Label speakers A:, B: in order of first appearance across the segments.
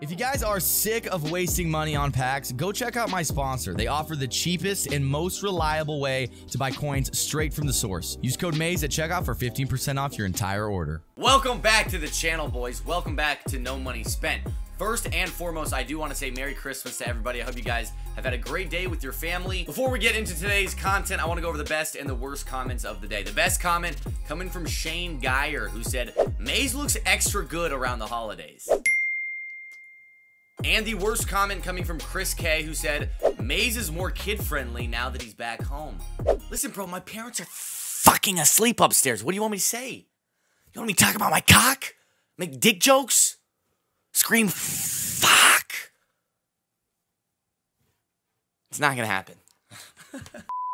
A: If you guys are sick of wasting money on packs, go check out my sponsor. They offer the cheapest and most reliable way to buy coins straight from the source. Use code MAZE at checkout for 15% off your entire order.
B: Welcome back to the channel, boys. Welcome back to No Money Spent. First and foremost, I do want to say Merry Christmas to everybody. I hope you guys have had a great day with your family. Before we get into today's content, I want to go over the best and the worst comments of the day. The best comment coming from Shane Geyer, who said, "Maze looks extra good around the holidays." And the worst comment coming from Chris K, who said, "Maze is more kid-friendly now that he's back home." Listen, bro, my parents are fucking asleep upstairs. What do you want me to say? You want me to talk about my cock? Make dick jokes? Scream, fuck? It's not gonna happen.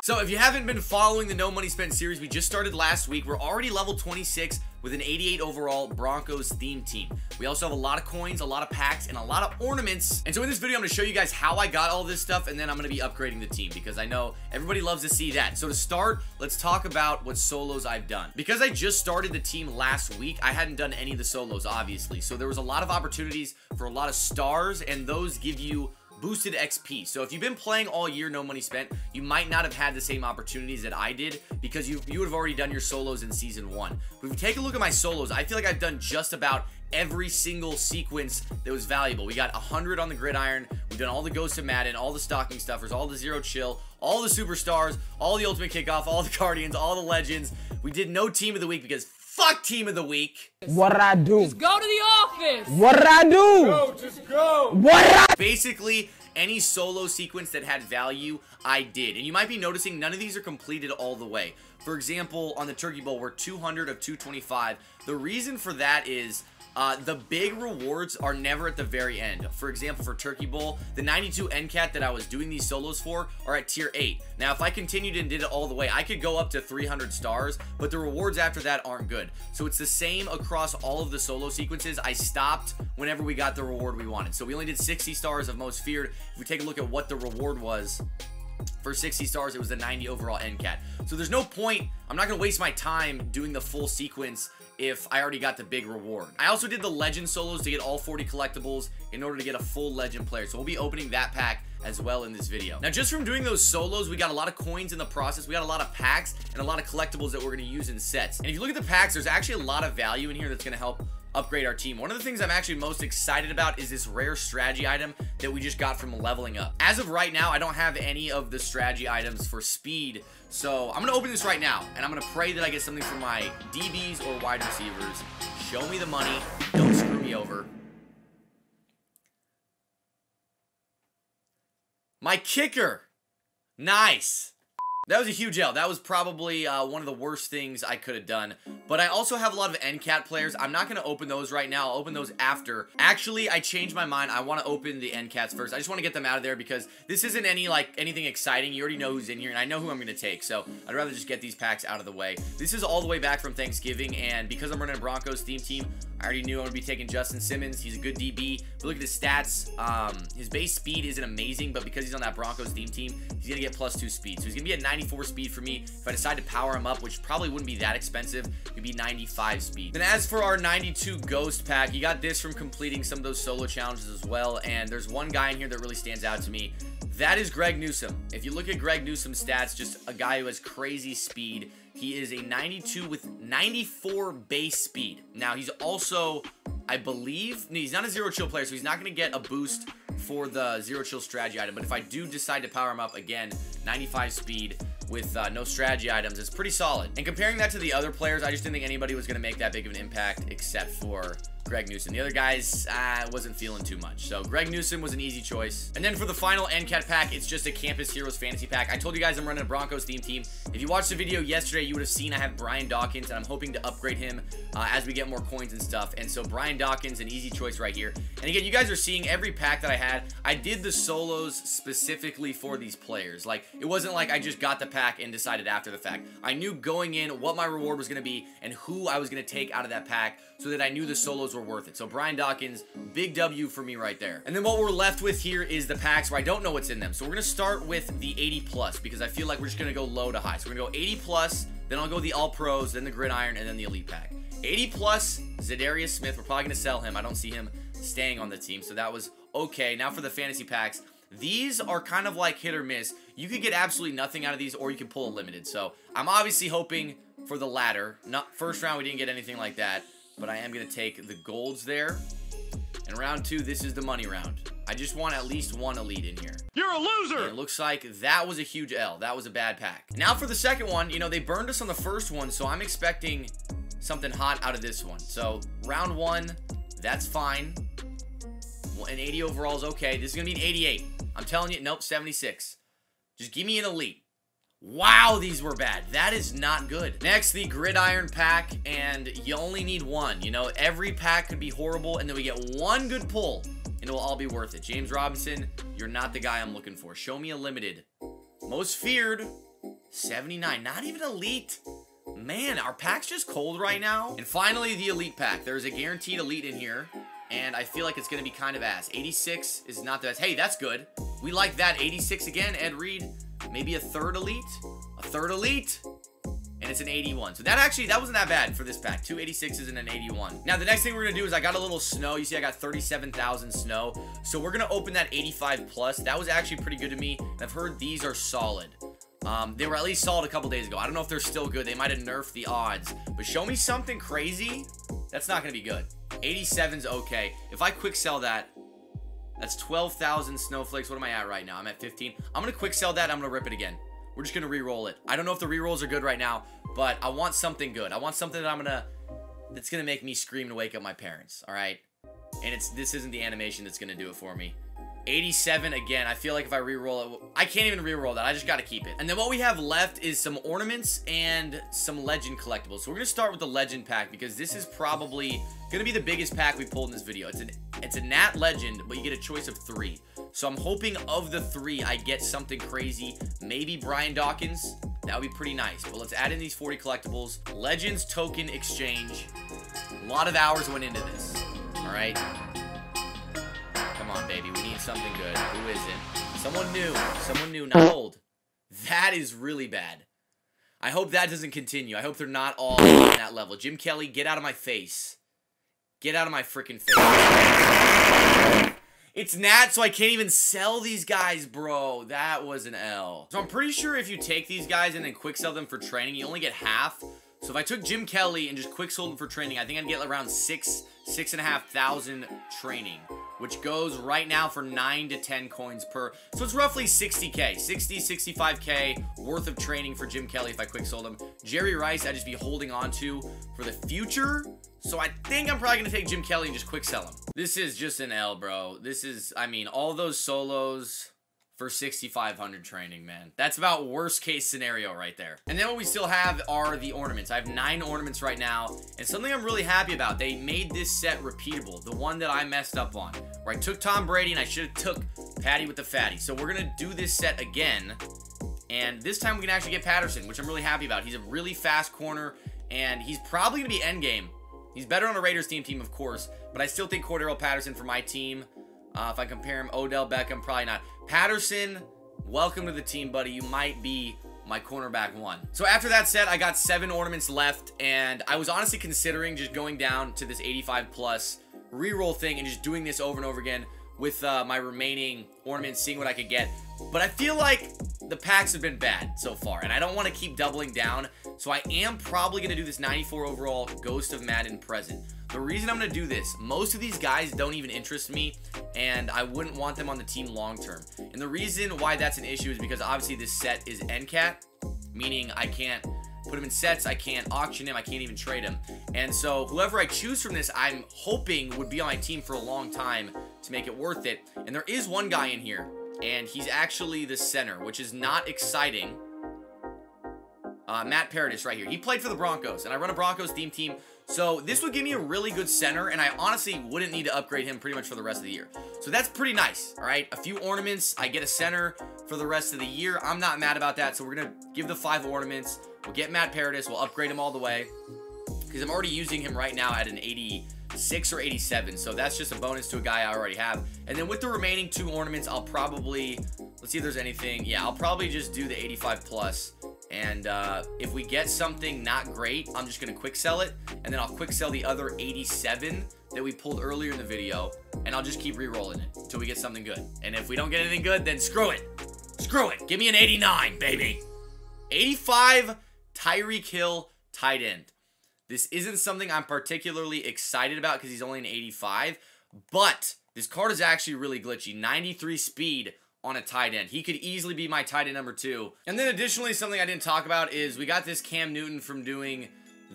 B: So if you haven't been following the No Money Spent series, we just started last week. We're already level 26 with an 88 overall Broncos theme team. We also have a lot of coins, a lot of packs, and a lot of ornaments. And so in this video, I'm gonna show you guys how I got all this stuff, and then I'm gonna be upgrading the team because I know everybody loves to see that. So to start, let's talk about what solos I've done. Because I just started the team last week, I hadn't done any of the solos, obviously. So there was a lot of opportunities for a lot of stars, and those give you boosted XP. So if you've been playing all year No Money Spent, you might not have had the same opportunities that I did because you would have already done your solos in season 1. But if you take a look at my solos, I feel like I've done just about every single sequence that was valuable. We got 100 on the gridiron. We've done all the Ghosts of Madden, all the stocking stuffers, all the Zero Chill, all the superstars, all the ultimate kickoff, all the guardians, all the legends. We did no team of the week because fuck team of the week.
C: What'd I do?
D: Just go to the office.
C: What'd I do?
D: Go, just go.
B: Basically, any solo sequence that had value, I did. And you might be noticing none of these are completed all the way. For example, on the Turkey Bowl, we're 200 of 225. The reason for that is the big rewards are never at the very end. For example, for Turkey Bowl, the 92 NCAT that I was doing these solos for are at tier 8. Now, if I continued and did it all the way, I could go up to 300 stars, but the rewards after that aren't good. So it's the same across all of the solo sequences. I stopped whenever we got the reward we wanted. So we only did 60 stars of Most Feared. If we take a look at what the reward was, for 60 stars, it was the 90 overall NCAT. So there's no point. I'm not going to waste my time doing the full sequence if I already got the big reward. I also did the legend solos to get all 40 collectibles in order to get a full legend player. So we'll be opening that pack as well in this video. Now, just from doing those solos, we got a lot of coins in the process. We got a lot of packs and a lot of collectibles that we're going to use in sets. And if you look at the packs, there's actually a lot of value in here that's going to help upgrade our team. One of the things I'm actually most excited about is this rare strategy item that we just got from leveling up. As of right now, I don't have any of the strategy items for speed, so I'm gonna open this right now, and I'm gonna pray that I get something from my DBs or wide receivers. Show me the money, don't screw me over. My kicker, nice. That was a huge L. That was probably one of the worst things I could have done. But I also have a lot of NCAT players. I'm not going to open those right now. I'll open those after. Actually, I changed my mind. I want to open the NCATs first. I just want to get them out of there because this isn't anything exciting. You already know who's in here, and I know who I'm going to take. So I'd rather just get these packs out of the way. This is all the way back from Thanksgiving, and because I'm running a Broncos theme team, I already knew I would be taking Justin Simmons. He's a good DB. But look at his stats. His base speed isn't amazing, but because he's on that Broncos theme team, he's going to get +2 speed. So he's going to be at 94 speed for me. If I decide to power him up, which probably wouldn't be that expensive, it'd be 95 speed. Then as for our 92 Ghost pack, you got this from completing some of those solo challenges as well. And there's one guy in here that really stands out to me. That is Greg Newsome. If you look at Greg Newsome's stats, just a guy who has crazy speed. He is a 92 with 94 base speed. Now, he's also, I believe, he's not a Zero Chill player, so he's not going to get a boost for the Zero Chill strategy item. But if I do decide to power him up, again, 95 speed with no strategy items, it's pretty solid. And comparing that to the other players, I just didn't think anybody was going to make that big of an impact except for Greg Newsome. The other guys, wasn't feeling too much. So Greg Newsome was an easy choice. And then for the final NCAT pack, it's just a Campus Heroes fantasy pack. I told you guys I'm running a Broncos theme team. If you watched the video yesterday, you would have seen I have Brian Dawkins, and I'm hoping to upgrade him as we get more coins and stuff. And so Brian Dawkins, an easy choice right here. And again, you guys are seeing every pack that I had. I did the solos specifically for these players. Like, it wasn't like I just got the pack and decided after the fact. I knew going in what my reward was going to be and who I was going to take out of that pack so that I knew the solos were worth it. So Brian Dawkins, big W for me right there. And then what we're left with here is the packs where I don't know what's in them. So we're going to start with the 80 plus because I feel like we're just going to go low to high. So we're going to go 80 plus, then I'll go the all pros, then the gridiron, and then the elite pack. 80 plus Zadarius Smith. We're probably going to sell him. I don't see him staying on the team, so that was okay. Now for the fantasy packs. These are kind of like hit or miss. You could get absolutely nothing out of these, or you can pull a limited. So I'm obviously hoping for the latter. Not first round, we didn't get anything like that, but I am going to take the golds there. And round 2, this is the money round. I just want at least one elite in here.
C: You're a loser!
B: And it looks like that was a huge L. That was a bad pack. Now for the second one, you know, they burned us on the first one, so I'm expecting something hot out of this one. So round 1, that's fine. An 80 overall is okay. This is going to be an 88. I'm telling you, nope, 76. Just give me an elite. Wow, these were bad. That is not good. Next, the gridiron pack, and you only need one. You know, every pack could be horrible, and then we get one good pull, and it will all be worth it. James Robinson, you're not the guy I'm looking for. Show me a limited. Most feared, 79. Not even elite. Man, our pack's just cold right now. And finally, the elite pack. There's a guaranteed elite in here, and I feel like it's going to be kind of ass. 86 is not the best. Hey, that's good. We like that. 86 again, Ed Reed. Maybe a third elite, and it's an 81. So that wasn't that bad for this pack. 2 86s and an 81. Now, the next thing we're going to do is I got a little snow. You see, I got 37,000 snow. So we're going to open that 85 plus. That was actually pretty good to me. And I've heard these are solid. They were at least solid a couple days ago. I don't know if they're still good. They might have nerfed the odds. But show me something crazy. That's not going to be good. 87's okay. If I quick sell that, that's 12,000 snowflakes. What am I at right now? I'm at 15. I'm going to quick sell that. I'm going to rip it again. We're just going to re-roll it. I don't know if the re-rolls are good right now, but I want something good. I want something that that's going to make me scream to wake up my parents. All right. And this isn't the animation that's going to do it for me. 87 again. I feel like if I re-roll it, I can't even re-roll that. I just got to keep it. And then what we have left is some ornaments and some legend collectibles. So we're going to start with the legend pack because this is probably going to be the biggest pack we pulled in this video. It's a Nat legend, but you get a choice of 3. So I'm hoping of the 3, I get something crazy. Maybe Brian Dawkins. That would be pretty nice. But let's add in these 40 collectibles. Legends token exchange. A lot of hours went into this. All right. Come on, baby. We need something good. Who is it? Someone new. Someone new. Not old. That is really bad. I hope that doesn't continue. I hope they're not all on that level. Jim Kelly, get out of my face. Get out of my freaking face. It's Nat, so I can't even sell these guys, bro. That was an L. So I'm pretty sure if you take these guys and then quick sell them for training, you only get half. So if I took Jim Kelly and just quick sold them for training, I think I'd get around 6,500 training, which goes right now for 9 to 10 coins per. So it's roughly 60K, 60, 65K worth of training for Jim Kelly if I quick sold him. Jerry Rice, I'd just be holding on to for the future. So I think I'm probably going to take Jim Kelly and just quick sell him. This is just an L, bro. This is, I mean, all those solos for 6,500 training, man. That's about worst case scenario right there. And then what we still have are the ornaments. I have 9 ornaments right now, and something I'm really happy about, they made this set repeatable. The one that I messed up on, where I took Tom Brady and I should have took Patty with the fatty. So we're gonna do this set again, and this time we can actually get Patterson, which I'm really happy about. He's a really fast corner, and he's probably gonna be endgame. He's better on a Raiders team, of course, but I still think Cordero Patterson for my team. If I compare him, Odell Beckham, probably not. Patterson, welcome to the team, buddy. You might be my cornerback 1. So after that set, I got 7 ornaments left, and I was honestly considering just going down to this 85 plus reroll thing and just doing this over and over again with my remaining ornaments, seeing what I could get. But I feel like the packs have been bad so far, and I don't want to keep doubling down, so I am probably going to do this 94 overall Ghost of Madden present. The reason I'm going to do this, most of these guys don't even interest me, and I wouldn't want them on the team long term. And the reason why that's an issue is because obviously this set is NCAT, meaning I can't put him in sets, I can't auction him, I can't even trade him. And so whoever I choose from this, I'm hoping would be on my team for a long time to make it worth it. And there is one guy in here, and he's actually the center, which is not exciting. Matt Paradis right here. He played for the Broncos, and I run a Broncos theme team. So this would give me a really good center, and I honestly wouldn't need to upgrade him pretty much for the rest of the year. So that's pretty nice, all right? A few ornaments. I get a center for the rest of the year. I'm not mad about that, so we're going to give the 5 ornaments. We'll get Matt Paradis. We'll upgrade him all the way because I'm already using him right now at an 86 or 87. So that's just a bonus to a guy I already have. And then with the remaining 2 ornaments, I'll probably, let's see if there's anything. Yeah, I'll probably just do the 85 plus And if we get something not great, I'm just going to quick sell it. And then I'll quick sell the other 87 that we pulled earlier in the video. And I'll just keep re-rolling it until we get something good. And if we don't get anything good, then screw it. Screw it. Give me an 89, baby. 85, Tyreek Hill, tight end. This isn't something I'm particularly excited about because he's only an 85. But this card is actually really glitchy. 93 speed on a tight end. He could easily be my tight end number 2. And then additionally, something I didn't talk about is we got this Cam Newton from doing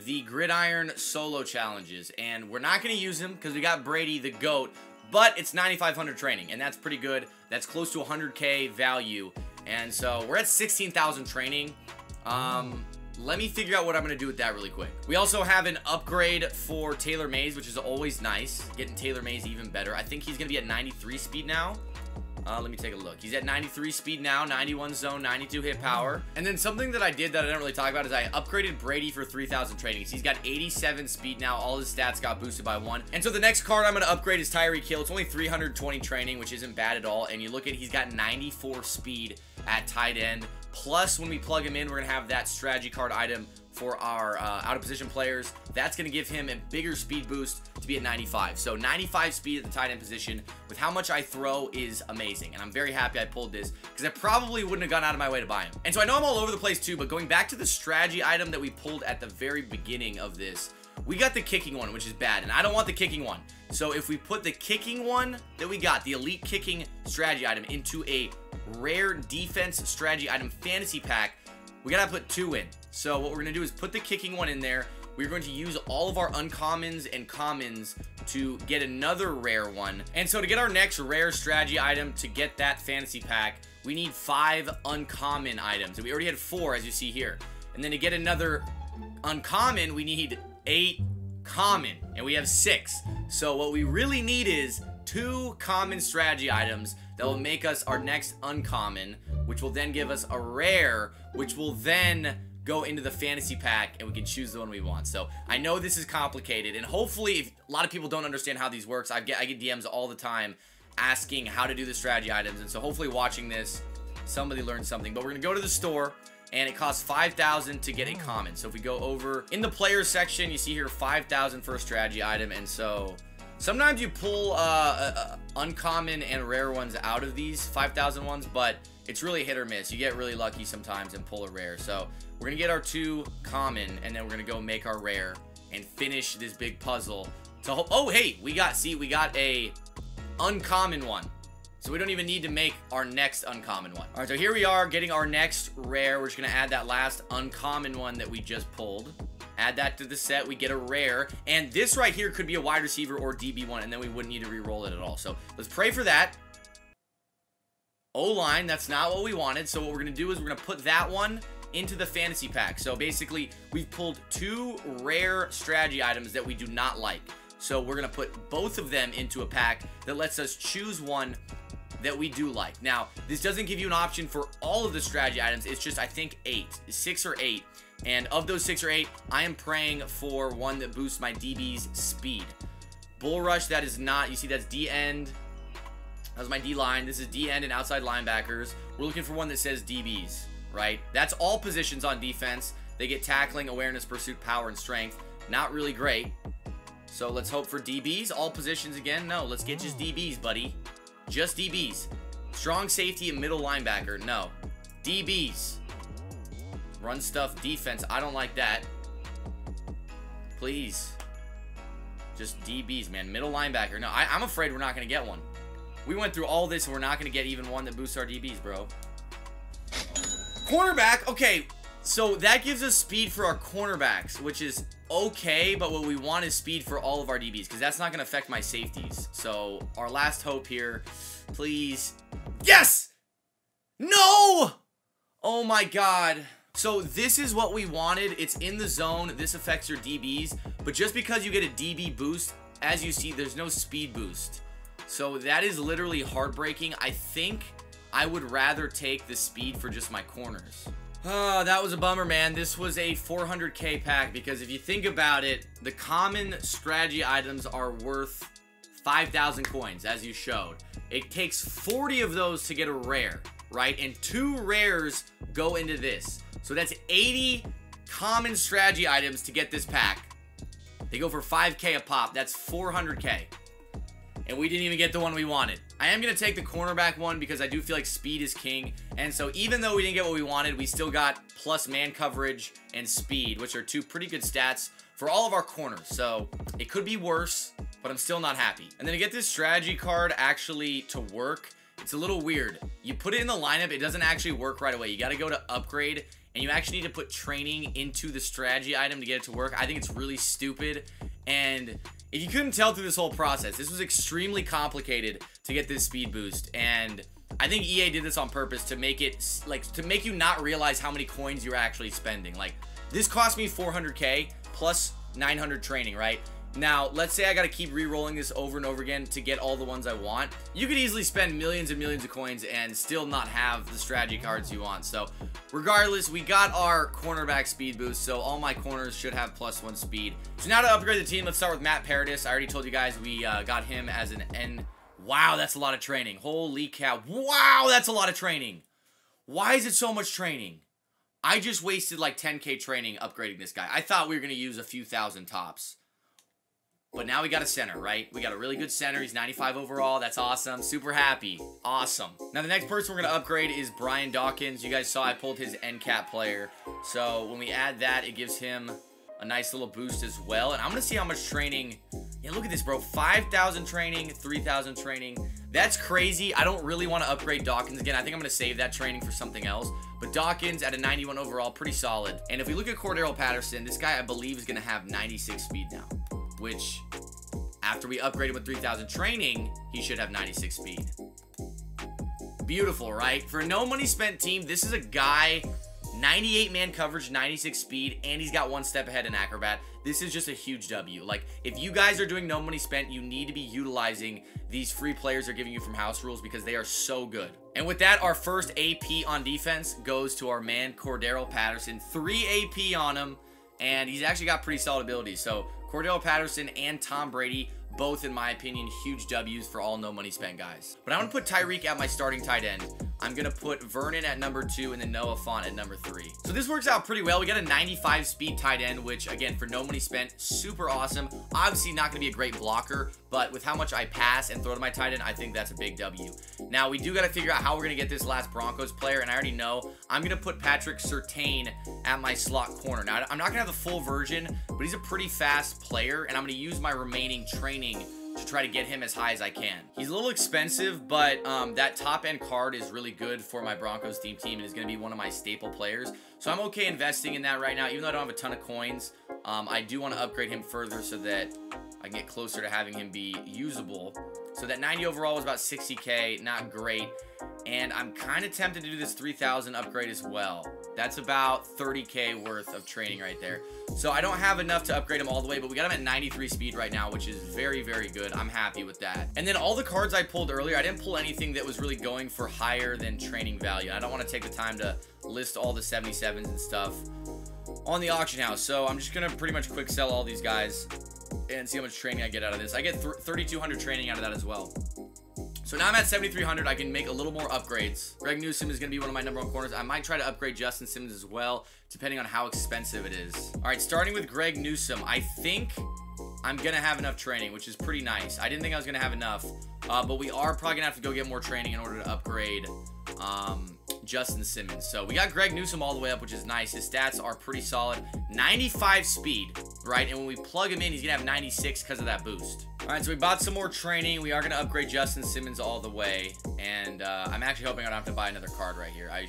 B: the Gridiron solo challenges. And we're not going to use him because we got Brady, the GOAT. But it's 9,500 training, and that's pretty good. That's close to 100K value. And so we're at 16,000 training. Let me figure out what I'm going to do with that really quick. We also have an upgrade for Taylor Mays, which is always nice. Getting Taylor Mays even better. I think he's going to be at 93 speed now. Let me take a look. He's at 93 speed now, 91 zone, 92 hit power. And then something that I did that I didn't really talk about is I upgraded Brady for 3,000 trainings. He's got 87 speed now. All his stats got boosted by 1. And so the next card I'm going to upgrade is Tyreek Hill. It's only 320 training, which isn't bad at all. And you look at, he's got 94 speed at tight end. Plus, when we plug him in, we're going to have that strategy card item for our out-of-position players. That's going to give him a bigger speed boost to be at 95. So 95 speed at the tight end position with how much I throw is amazing. And I'm very happy I pulled this because I probably wouldn't have gone out of my way to buy him. And so I know I'm all over the place too, but going back to the strategy item that we pulled at the very beginning of this, we got the kicking one, which is bad. And I don't want the kicking one. So if we put the kicking one that we got, the elite kicking strategy item, into a rare defense strategy item fantasy pack, we gotta put 2 in. So what we're gonna do is put the kicking one in there. We're going to use all of our uncommons and commons to get another rare one. And so to get our next rare strategy item, to get that fantasy pack, we need 5 uncommon items. And we already had 4, as you see here. And then to get another uncommon, we need 8 common. And we have 6. So what we really need is 2 common strategy items that will make us our next uncommon, which will then give us a rare, which will then go into the fantasy pack, and we can choose the one we want. So I know this is complicated, and hopefully, if a lot of people don't understand how these works, I get DMs all the time asking how to do the strategy items, and so hopefully watching this, somebody learned something. But we're gonna go to the store, and it costs 5,000 to get a common. So if we go over in the players section, you see here 5,000 for a strategy item, and so sometimes you pull uncommon and rare ones out of these 5,000 ones, but it's really hit or miss. You get really lucky sometimes and pull a rare. So we're gonna get our 2 common, and then we're gonna go make our rare and finish this big puzzle. So oh hey, we got a uncommon one. So we don't even need to make our next uncommon one. All right, so here we are getting our next rare. We're just gonna add that last uncommon one that we just pulled. Add that to the set, we get a rare, and this right here could be a wide receiver or DB1, and then we wouldn't need to re-roll it at all. So let's pray for that. O-line, that's not what we wanted. So what we're gonna do is we're gonna put that one into the fantasy pack. So basically, we've pulled 2 rare strategy items that we do not like. So we're gonna put both of them into a pack that lets us choose one that we do like. Now, this doesn't give you an option for all of the strategy items. It's just, I think, 6 or 8. And of those 6 or 8, I am praying for one that boosts my DB's speed. Bull rush, that is not, you see that's D-end. That was my D-line. This is D-end and outside linebackers. We're looking for one that says DBs, right? That's all positions on defense. They get tackling, awareness, pursuit, power, and strength. Not really great. So let's hope for DBs. All positions again. No, let's get just DBs, buddy. Just DBs. Strong safety and middle linebacker. No. DBs. Run stuff, defense. I don't like that. Please. Just DBs, man. Middle linebacker. No, I'm afraid we're not going to get one. We went through all this and we're not going to get even one that boosts our DBs, bro. Cornerback. Okay, so that gives us speed for our cornerbacks, which is okay, but what we want is speed for all of our DBs, because that's not going to affect my safeties. So our last hope here, please. Yes! No! Oh my god. So this is what we wanted. It's in the zone. This affects your DBs, but just because you get a DB boost, as you see, there's no speed boost. So that is literally heartbreaking. I think I would rather take the speed for just my corners. Oh, that was a bummer, man. This was a 400k pack, because if you think about it, the common strategy items are worth 5,000 coins, as you showed. It takes 40 of those to get a rare, right? And 2 rares go into this. So that's 80 common strategy items to get this pack. They go for 5K a pop. That's 400K. And we didn't even get the one we wanted. I am going to take the cornerback one because I do feel like speed is king. And so even though we didn't get what we wanted, we still got plus man coverage and speed, which are two pretty good stats for all of our corners. So it could be worse, but I'm still not happy. And then to get this strategy card actually to work, it's a little weird. You put it in the lineup, it doesn't actually work right away. You got to go to upgrade, and you actually need to put training into the strategy item to get it to work. I think it's really stupid. And if you couldn't tell through this whole process, this was extremely complicated to get this speed boost. And I think EA did this on purpose to make it, like, to make you not realize how many coins you're actually spending. Like, this cost me 400K plus 900 training, right? Now, let's say I got to keep re-rolling this over and over again to get all the ones I want. You could easily spend millions and millions of coins and still not have the strategy cards you want. So, regardless, we got our cornerback speed boost, so all my corners should have +1 speed. So now to upgrade the team, let's start with Matt Paradis. I already told you guys we got him as an N. Wow, that's a lot of training. Holy cow. Wow, that's a lot of training. Why is it so much training? I just wasted like 10K training upgrading this guy. I thought we were going to use a few thousand tops. But now we got a center, right? We got a really good center. He's 95 overall. That's awesome. Super happy. Awesome. Now, the next person we're going to upgrade is Brian Dawkins. You guys saw I pulled his NCAP player. So, when we add that, it gives him a nice little boost as well. And I'm going to see how much training... Yeah, look at this, bro. 5,000 training, 3,000 training. That's crazy. I don't really want to upgrade Dawkins again. I think I'm going to save that training for something else. But Dawkins at a 91 overall, pretty solid. And if we look at Cordero Patterson, this guy, I believe, is going to have 96 speed now. Which, after we upgrade him with 3,000 training, he should have 96 speed. Beautiful, right? For a no money spent team, this is a guy, 98 man coverage, 96 speed, and he's got 1 step ahead in acrobat. This is just a huge W. Like, if you guys are doing no money spent, you need to be utilizing these free players they're giving you from house rules because they are so good. And with that, our first AP on defense goes to our man, Cordero Patterson. 3 AP on him, and he's actually got pretty solid abilities. So, Cordero Patterson and Tom Brady, both, in my opinion, huge W's for all no money spent guys. But I'm going to put Tyreek at my starting tight end. I'm going to put Vernon at number 2 and then Noah Font at number 3. So this works out pretty well. We got a 95 speed tight end, which, again, for no money spent, super awesome. Obviously not going to be a great blocker, but with how much I pass and throw to my tight end, I think that's a big W. Now, we do got to figure out how we're going to get this last Broncos player, and I already know. I'm going to put Patrick Surtain at my slot corner. Now, I'm not going to have the full version, but he's a pretty fast player, and I'm going to use my remaining training to try to get him as high as I can. He's a little expensive, but that top end card is really good for my Broncos team and is going to be one of my staple players. So I'm okay investing in that right now, even though I don't have a ton of coins. I do want to upgrade him further so that I can get closer to having him be usable. So that 90 overall was about 60K, not great. And I'm kind of tempted to do this 3,000 upgrade as well. That's about 30K worth of training right there. So I don't have enough to upgrade him all the way, but we got him at 93 speed right now, which is very, very good. I'm happy with that. And then all the cards I pulled earlier, I didn't pull anything that was really going for higher than training value. I don't want to take the time to list all the 77s and stuff on the auction house. So I'm just going to pretty much quick sell all these guys and see how much training I get out of this. I get 3,200 training out of that as well. So now I'm at 7,300. I can make a little more upgrades. Greg Newsome is going to be one of my #1 corners. I might try to upgrade Justin Simmons as well, depending on how expensive it is. All right, starting with Greg Newsome, I think I'm going to have enough training, which is pretty nice. I didn't think I was going to have enough, but we are probably going to have to go get more training in order to upgrade Justin Simmons. So we got Greg Newsome all the way up, which is nice. His stats are pretty solid. 95 speed, right? And when we plug him in, he's going to have 96 because of that boost. All right, so we bought some more training. We are going to upgrade Justin Simmons all the way. And I'm actually hoping I don't have to buy another card right here. I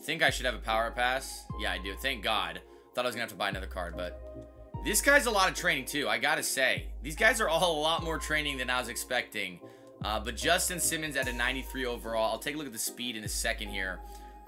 B: think I should have a power pass. Yeah, I do. Thank God. Thought I was going to have to buy another card, but this guy's a lot of training too, I got to say. These guys are all a lot more training than I was expecting. But Justin Simmons at a 93 overall. I'll take a look at the speed in a second here.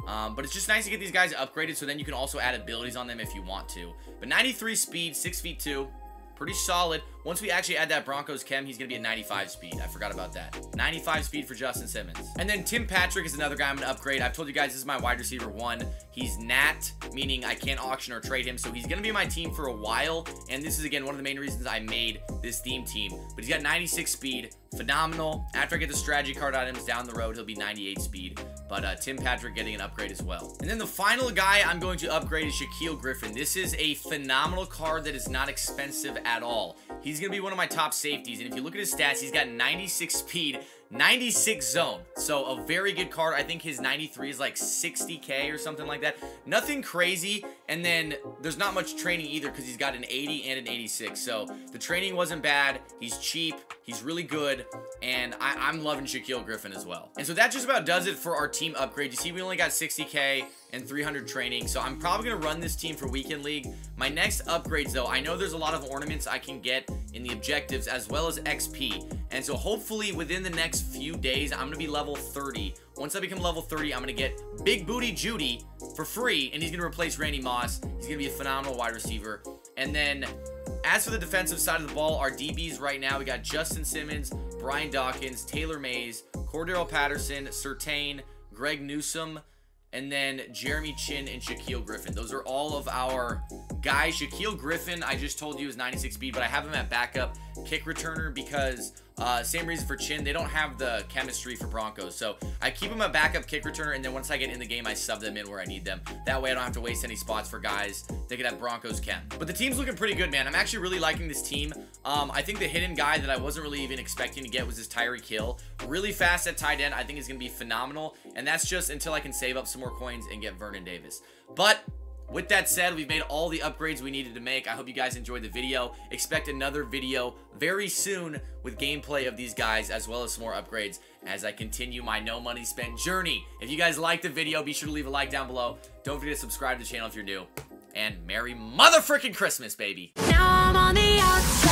B: But it's just nice to get these guys upgraded so then you can also add abilities on them if you want to. But 93 speed, 6'2", pretty solid. once we actually add that Broncos chem, he's going to be at 95 speed. I forgot about that. 95 speed for Justin Simmons. And then Tim Patrick is another guy I'm going to upgrade. I've told you guys this is my wide receiver 1. He's NAT, meaning I can't auction or trade him, so he's going to be my team for a while, and this is, again, one of the main reasons I made this theme team. But he's got 96 speed. Phenomenal. After I get the strategy card items down the road, he'll be 98 speed. But Tim Patrick getting an upgrade as well. And then the final guy I'm going to upgrade is Shaquille Griffin. This is a phenomenal card that is not expensive at all. He's going to be one of my top safeties. And if you look at his stats, he's got 96 speed, 96 zone. So a very good card. I think his 93 is like 60K or something like that. Nothing crazy. And then there's not much training either because he's got an 80 and an 86. So the training wasn't bad. He's cheap. He's really good. And I'm loving Shaquille Griffin as well. And so that just about does it for our team upgrade. You see, we only got 60K and 300 training. So I'm probably going to run this team for Weekend League. My next upgrades, though, I know there's a lot of ornaments I can get in the objectives as well as XP. And so hopefully within the next few days, I'm going to be level 30. Once I become level 30, I'm going to get Big Booty Judy for free, and he's going to replace Randy Moss. He's going to be a phenomenal wide receiver. And then as for the defensive side of the ball, our DBs right now, we got Justin Simmons, Brian Dawkins, Taylor Mays, Cordero Patterson, Surtain, Greg Newsome, and then Jeremy Chin and Shaquille Griffin. Those are all of our guys. Shaquille Griffin, I just told you, is 96 speed, but I have him at backup kick returner because same reason for Chin. They don't have the chemistry for Broncos. So I keep them at backup kick returner, and then once I get in the game, I sub them in where I need them. That way I don't have to waste any spots for guys that could have Broncos chem. But the team's looking pretty good, man. I'm actually really liking this team. I think the hidden guy that I wasn't really even expecting to get was this Tyreek Hill. Really fast at tight end. I think he's going to be phenomenal. And that's just until I can save up some more coins and get Vernon Davis. But with that said, we've made all the upgrades we needed to make. I hope you guys enjoyed the video. Expect another video very soon with gameplay of these guys as well as some more upgrades as I continue my no money spent journey. If you guys liked the video, be sure to leave a like down below. Don't forget to subscribe to the channel if you're new. And Merry Motherfrickin' Christmas, baby.
C: Now I'm on the outside.